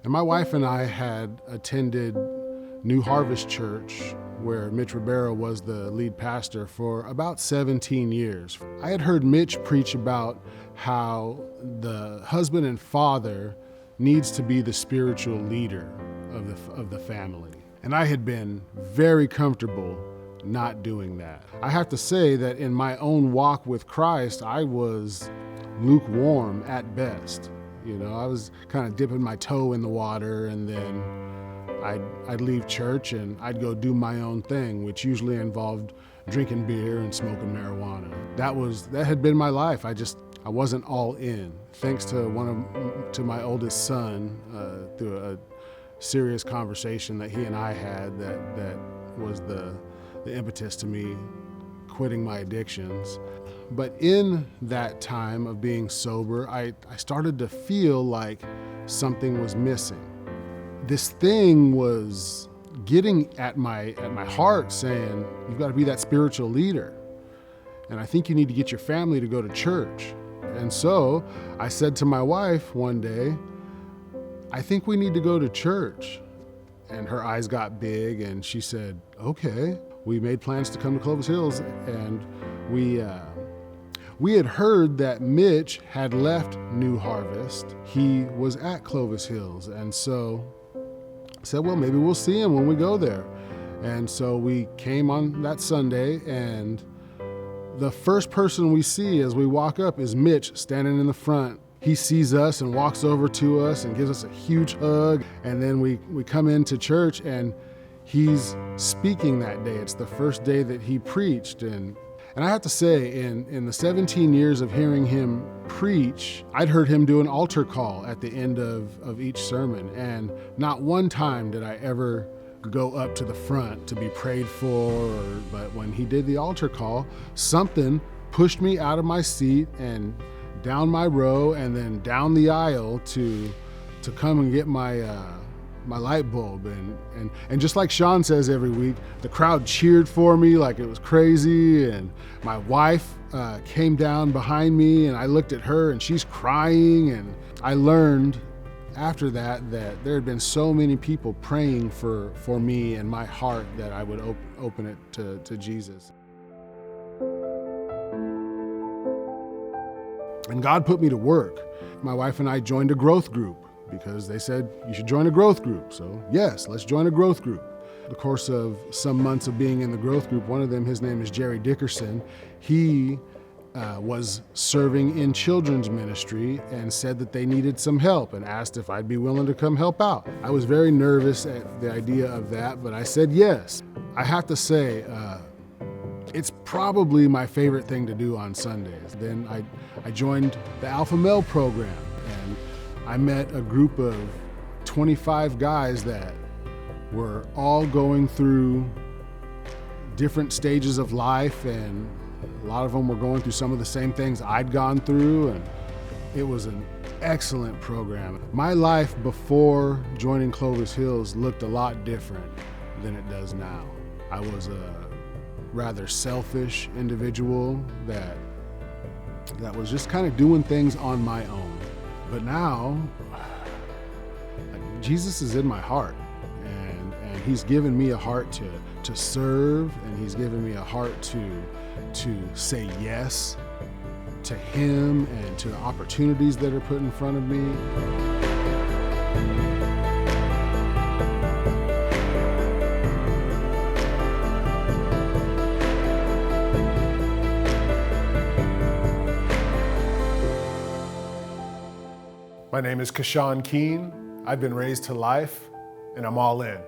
And my wife and I had attended New Harvest Church, where Mitch Ribeiro was the lead pastor, for about 17 years. I had heard Mitch preach about how the husband and father needs to be the spiritual leader of the family. And I had been very comfortable not doing that. I have to say that in my own walk with Christ, I was lukewarm at best. You know, I was kind of dipping my toe in the water, and then I'd leave church and I'd go do my own thing, which usually involved drinking beer and smoking marijuana. That had been my life. I wasn't all in. Thanks to my oldest son, through a serious conversation that he and I had, that was the impetus to me quitting my addictions. But in that time of being sober, I started to feel like something was missing. This thing was getting at my heart, saying, you've got to be that spiritual leader. And I think you need to get your family to go to church. And so I said to my wife one day, I think we need to go to church. And her eyes got big and she said, okay. We made plans to come to Clovis Hills, and we had heard that Mitch had left New Harvest. He was at Clovis Hills, and so I said, well, maybe we'll see him when we go there. And so we came on that Sunday, and the first person we see as we walk up is Mitch standing in the front. He sees us and walks over to us and gives us a huge hug, and then we come into church, and he's speaking that day. It's the first day that he preached. And I have to say, in the 17 years of hearing him preach, I'd heard him do an altar call at the end of each sermon. And not one time did I ever go up to the front to be prayed for, but when he did the altar call, something pushed me out of my seat and down my row and then down the aisle to come and get my light bulb. And just like Sean says every week, the crowd cheered for me like it was crazy, and my wife came down behind me, and I looked at her and she's crying. And I learned after that there had been so many people praying for me and my heart that I would open it to Jesus. And God put me to work. My wife and I joined a growth group, because they said, you should join a growth group. So yes, let's join a growth group. In the course of some months of being in the growth group, one of them, his name is Jerry Dickerson, he was serving in children's ministry and said that they needed some help and asked if I'd be willing to come help out. I was very nervous at the idea of that, but I said yes. I have to say, it's probably my favorite thing to do on Sundays. Then I joined the Alpha Male program, and I met a group of 25 guys that were all going through different stages of life, and a lot of them were going through some of the same things I'd gone through, and it was an excellent program. My life before joining Clovis Hills looked a lot different than it does now. I was a rather selfish individual that was just kind of doing things on my own. But now, Jesus is in my heart, and he's given me a heart to serve, and he's given me a heart to say yes to him and to the opportunities that are put in front of me. My name is Keshawn. I've been raised to life, and I'm all in.